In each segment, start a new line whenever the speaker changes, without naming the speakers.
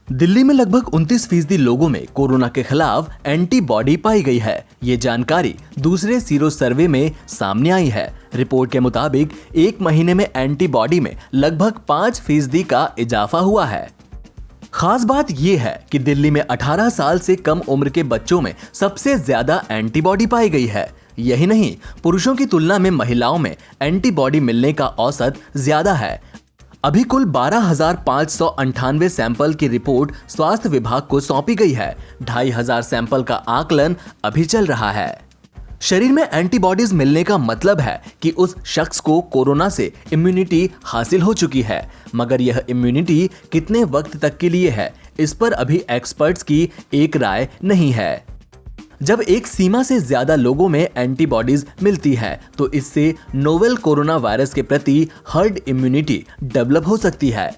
दिल्ली में लगभग 29% लोगों में कोरोना के खिलाफ एंटीबॉडी पाई गई है। ये जानकारी दूसरे सीरो सर्वे में सामने आई है। रिपोर्ट के मुताबिक एक महीने में एंटीबॉडी में लगभग 5% का इजाफा हुआ है। खास बात यह है कि दिल्ली में 18 साल से कम उम्र के बच्चों में सबसे ज्यादा एंटीबॉडी पाई गई है। यही नहीं, पुरुषों की तुलना में महिलाओं में एंटीबॉडी मिलने का औसत ज्यादा है। अभी कुल 12,598 सैंपल की रिपोर्ट स्वास्थ्य विभाग को सौंपी गई है। 2,500 सैंपल का आकलन अभी चल रहा है। शरीर में एंटीबॉडीज मिलने का मतलब है कि उस शख्स को कोरोना से इम्यूनिटी हासिल हो चुकी है, मगर यह इम्यूनिटी कितने वक्त तक के लिए है, इस पर अभी एक्सपर्ट्स की एक राय नहीं है। जब एक सीमा से ज्यादा लोगों में एंटीबॉडीज मिलती है तो इससे नोवेल कोरोना वायरस के प्रति हर्ड इम्यूनिटी डेवलप हो सकती है।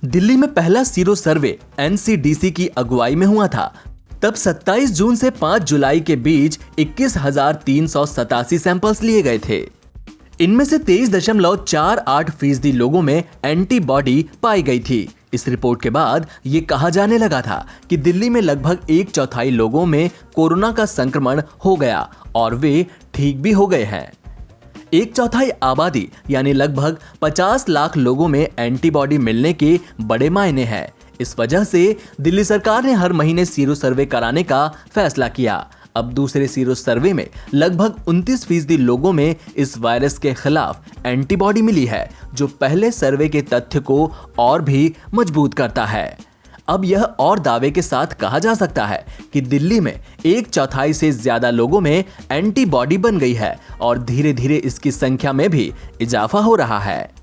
दिल्ली में पहला सीरो सर्वे एनसीडीसी की अगुवाई में हुआ था। तब 27 जून से 5 जुलाई के बीच 21,387 सैंपल्स लिए गए थे। इनमें से 23.48% लोगों में एंटीबॉडी पाई गई थी। इस रिपोर्ट के बाद ये कहा जाने लगा था कि दिल्ली में लगभग 1/4 लोगों में कोरोना का संक्रमण हो गया और वे ठीक भी हो गए हैं। 1/4 आबादी यानी लगभग 50 लाख लोगों में एंटीबॉडी मिलने के बड़े मायने हैं। इस वजह से दिल्ली सरकार ने हर महीने सीरो सर्वे कराने का फैसला किया। अब दूसरे सीरो सर्वे में लगभग 29% लोगों में इस वायरस के खिलाफ एंटीबॉडी मिली है, जो पहले सर्वे के तथ्य को और भी मजबूत करता है। अब यह और दावे के साथ कहा जा सकता है कि दिल्ली में 1/4 से ज्यादा लोगों में एंटीबॉडी बन गई है और धीरे धीरे इसकी संख्या में भी इजाफा हो रहा है।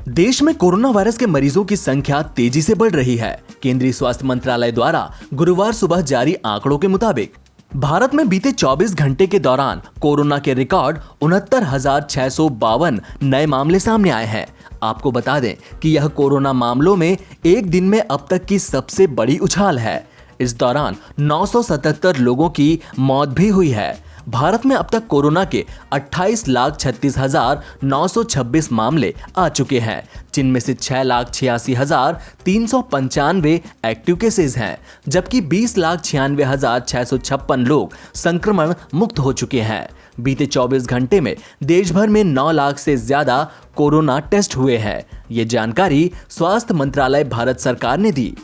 देश में कोरोना वायरस के मरीजों की संख्या तेजी से बढ़ रही है। केंद्रीय स्वास्थ्य मंत्रालय द्वारा गुरुवार सुबह जारी आंकड़ों के मुताबिक भारत में बीते 24 घंटे के दौरान कोरोना के रिकॉर्ड 69,652 नए मामले सामने आए हैं। आपको बता दें कि यह कोरोना मामलों में एक दिन में अब तक की सबसे बड़ी उछाल है। इस दौरान 977 लोगों की मौत भी हुई है। भारत में अब तक कोरोना के 28,36,926 मामले आ चुके हैं, जिनमें से 6,86,395 एक्टिव केसेस हैं, जबकि 20,96,656 लोग संक्रमण मुक्त हो चुके हैं। बीते 24 घंटे में देश भर में 9 लाख से ज्यादा कोरोना टेस्ट हुए हैं। ये जानकारी स्वास्थ्य मंत्रालय भारत सरकार ने दी।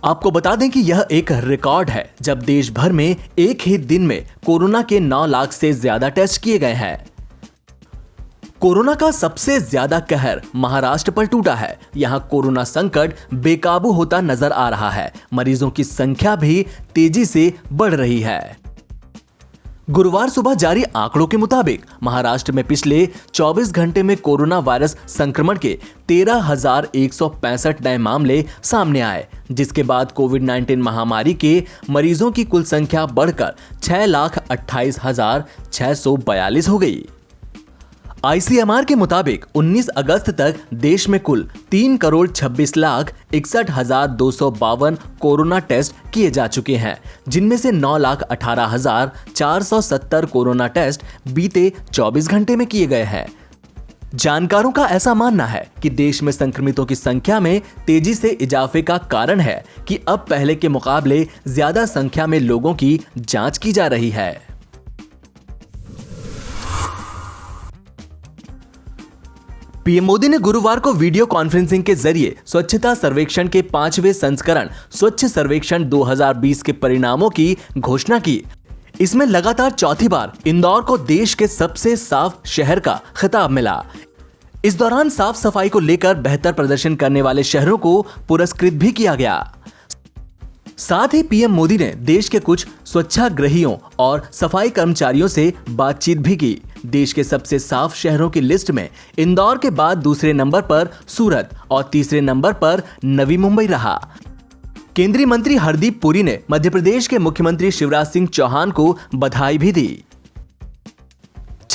आपको बता दें कि यह एक रिकॉर्ड है जब देश भर में एक ही दिन में कोरोना के 9 लाख से ज्यादा टेस्ट किए गए हैं। कोरोना का सबसे ज्यादा कहर महाराष्ट्र पर टूटा है। यहां कोरोना संकट बेकाबू होता नजर आ रहा है। मरीजों की संख्या भी तेजी से बढ़ रही है। गुरुवार सुबह जारी आंकड़ों के मुताबिक महाराष्ट्र में पिछले 24 घंटे में कोरोना वायरस संक्रमण के 13,165 नए मामले सामने आए, जिसके बाद कोविड-19 महामारी के मरीजों की कुल संख्या बढ़कर 6,28,642 हो गई। आईसीएमआर के मुताबिक 19 अगस्त तक देश में कुल 3,26,61,252 कोरोना टेस्ट किए जा चुके हैं, जिनमें से 9,18,470 कोरोना टेस्ट बीते 24 घंटे में किए गए हैं। जानकारों का ऐसा मानना है कि देश में संक्रमितों की संख्या में तेजी से इजाफे का कारण है कि अब पहले के मुकाबले ज्यादा संख्या में लोगों की जांच की जा रही है। पीएम मोदी ने गुरुवार को वीडियो कॉन्फ्रेंसिंग के जरिए स्वच्छता सर्वेक्षण के 5वें संस्करण स्वच्छ सर्वेक्षण 2020 के परिणामों की घोषणा की। इसमें लगातार चौथी बार इंदौर को देश के सबसे साफ शहर का खिताब मिला। इस दौरान साफ सफाई को लेकर बेहतर प्रदर्शन करने वाले शहरों को पुरस्कृत भी किया गया। साथ ही पीएम मोदी ने देश के कुछ स्वच्छाग्रहियों और सफाई कर्मचारियों से बातचीत भी की। देश के सबसे साफ शहरों की लिस्ट में इंदौर के बाद दूसरे नंबर पर सूरत और तीसरे नंबर पर नवी मुंबई रहा। केंद्रीय मंत्री हरदीप पुरी ने मध्य प्रदेश के मुख्यमंत्री शिवराज सिंह चौहान को बधाई भी दी।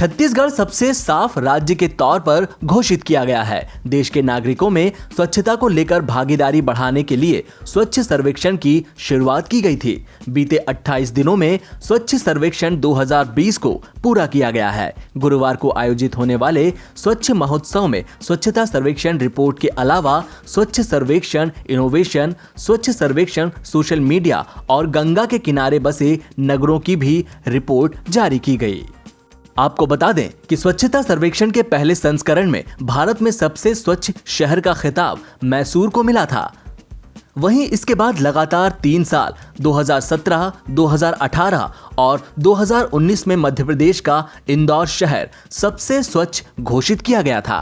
छत्तीसगढ़ सबसे साफ राज्य के तौर पर घोषित किया गया है। देश के नागरिकों में स्वच्छता को लेकर भागीदारी बढ़ाने के लिए स्वच्छ सर्वेक्षण की शुरुआत की गई थी। बीते 28 दिनों में स्वच्छ सर्वेक्षण 2020 को पूरा किया गया है। गुरुवार को आयोजित होने वाले स्वच्छ महोत्सव में स्वच्छता सर्वेक्षण रिपोर्ट के अलावा स्वच्छ सर्वेक्षण इनोवेशन, स्वच्छ सर्वेक्षण सोशल मीडिया और गंगा के किनारे बसे नगरों की भी रिपोर्ट जारी की गई। आपको बता दें कि स्वच्छता सर्वेक्षण के पहले संस्करण में भारत में सबसे स्वच्छ शहर का खिताब मैसूर को मिला था। वहीं इसके बाद लगातार 3 साल 2017, 2018 और 2019 में मध्य प्रदेश का इंदौर शहर सबसे स्वच्छ घोषित किया गया था।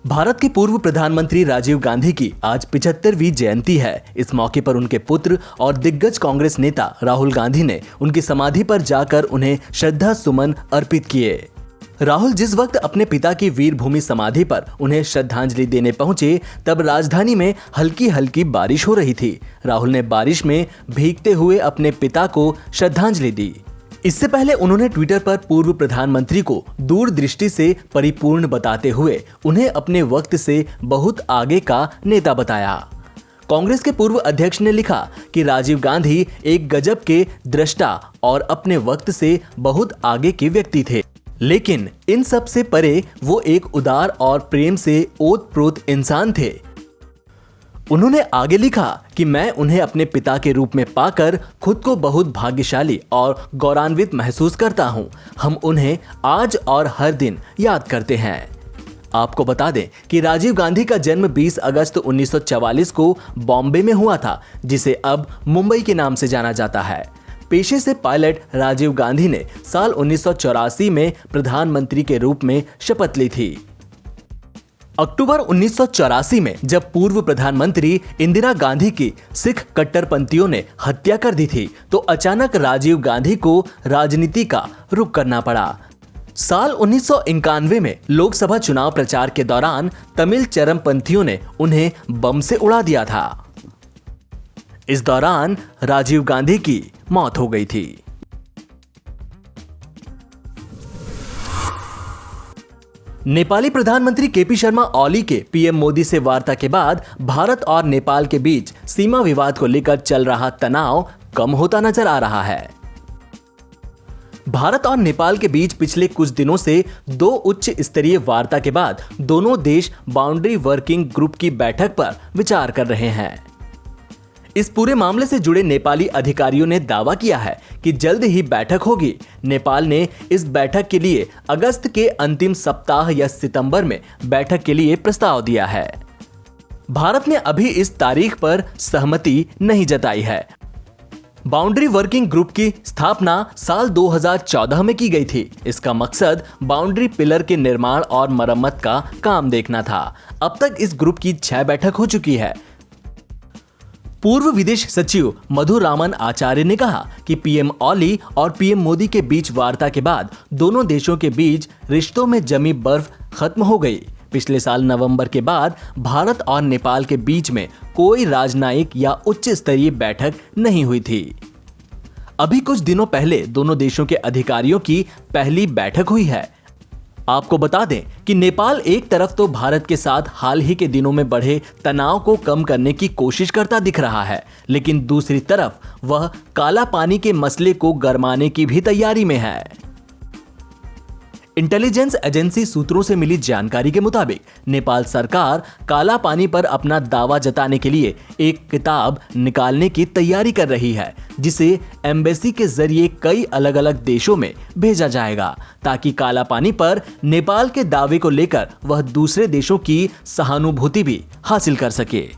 भारत के पूर्व प्रधानमंत्री राजीव गांधी की आज 75वीं जयंती है। इस मौके पर उनके पुत्र और दिग्गज कांग्रेस नेता राहुल गांधी ने उनकी समाधि पर जाकर उन्हें श्रद्धा सुमन अर्पित किए। राहुल जिस वक्त अपने पिता की वीरभूमि समाधि पर उन्हें श्रद्धांजलि देने पहुंचे, तब राजधानी में हल्की हल्की बारिश हो रही थी। राहुल ने बारिश में भीगते हुए अपने पिता को श्रद्धांजलि दी। इससे पहले उन्होंने ट्विटर पर पूर्व प्रधानमंत्री को दूरदृष्टि से परिपूर्ण बताते हुए उन्हें अपने वक्त से बहुत आगे का नेता बताया। कांग्रेस के पूर्व अध्यक्ष ने लिखा कि राजीव गांधी एक गजब के दृष्टा और अपने वक्त से बहुत आगे के व्यक्ति थे, लेकिन इन सब से परे वो एक उदार और प्रेम से ओतप्रोत इंसान थे। उन्होंने आगे लिखा कि मैं उन्हें अपने पिता के रूप में पाकर खुद को बहुत भाग्यशाली और गौरवान्वित महसूस करता हूं। हम उन्हें आज और हर दिन याद करते हैं। आपको बता दें कि राजीव गांधी का जन्म 20 अगस्त 1944 को बॉम्बे में हुआ था, जिसे अब मुंबई के नाम से जाना जाता है। पेशे से पायलट राजीव गांधी ने साल 1984 में प्रधानमंत्री के रूप में शपथ ली थी। अक्टूबर 1984 में जब पूर्व प्रधानमंत्री इंदिरा गांधी की सिख कट्टरपंथियों ने हत्या कर दी थी, तो अचानक राजीव गांधी को राजनीति का रुख करना पड़ा। साल 1991 में लोकसभा चुनाव प्रचार के दौरान तमिल चरमपंथियों ने उन्हें बम से उड़ा दिया था। इस दौरान राजीव गांधी की मौत हो गई थी। नेपाली प्रधानमंत्री केपी शर्मा ओली के पीएम मोदी से वार्ता के बाद भारत और नेपाल के बीच सीमा विवाद को लेकर चल रहा तनाव कम होता नजर आ रहा है। भारत और नेपाल के बीच पिछले कुछ दिनों से 2 उच्च स्तरीय वार्ता के बाद दोनों देश बाउंड्री वर्किंग ग्रुप की बैठक पर विचार कर रहे हैं। इस पूरे मामले से जुड़े नेपाली अधिकारियों ने दावा किया है कि जल्द ही बैठक होगी। नेपाल ने इस बैठक के लिए अगस्त के अंतिम सप्ताह या सितंबर में बैठक के लिए प्रस्ताव दिया है। भारत ने अभी इस तारीख पर सहमति नहीं जताई है। बाउंड्री वर्किंग ग्रुप की स्थापना साल 2014 में की गई थी। इसका मकसद बाउंड्री पिलर के निर्माण और मरम्मत का काम देखना था। अब तक इस ग्रुप की 6 बैठक हो चुकी है। पूर्व विदेश सचिव मधु रामन आचार्य ने कहा कि पीएम ओली और पीएम मोदी के बीच वार्ता के बाद दोनों देशों के बीच रिश्तों में जमी बर्फ खत्म हो गई। पिछले साल नवंबर के बाद भारत और नेपाल के बीच में कोई राजनयिक या उच्च स्तरीय बैठक नहीं हुई थी। अभी कुछ दिनों पहले दोनों देशों के अधिकारियों की पहली बैठक हुई है। आपको बता दें कि नेपाल एक तरफ तो भारत के साथ हाल ही के दिनों में बढ़े तनाव को कम करने की कोशिश करता दिख रहा है, लेकिन दूसरी तरफ वह काला पानी के मसले को गरमाने की भी तैयारी में है। इंटेलिजेंस एजेंसी सूत्रों से मिली जानकारी के मुताबिक नेपाल सरकार काला पानी पर अपना दावा जताने के लिए एक किताब निकालने की तैयारी कर रही है, जिसे एम्बेसी के जरिए कई अलग अलग देशों में भेजा जाएगा, ताकि काला पानी पर नेपाल के दावे को लेकर वह दूसरे देशों की सहानुभूति भी हासिल कर सके।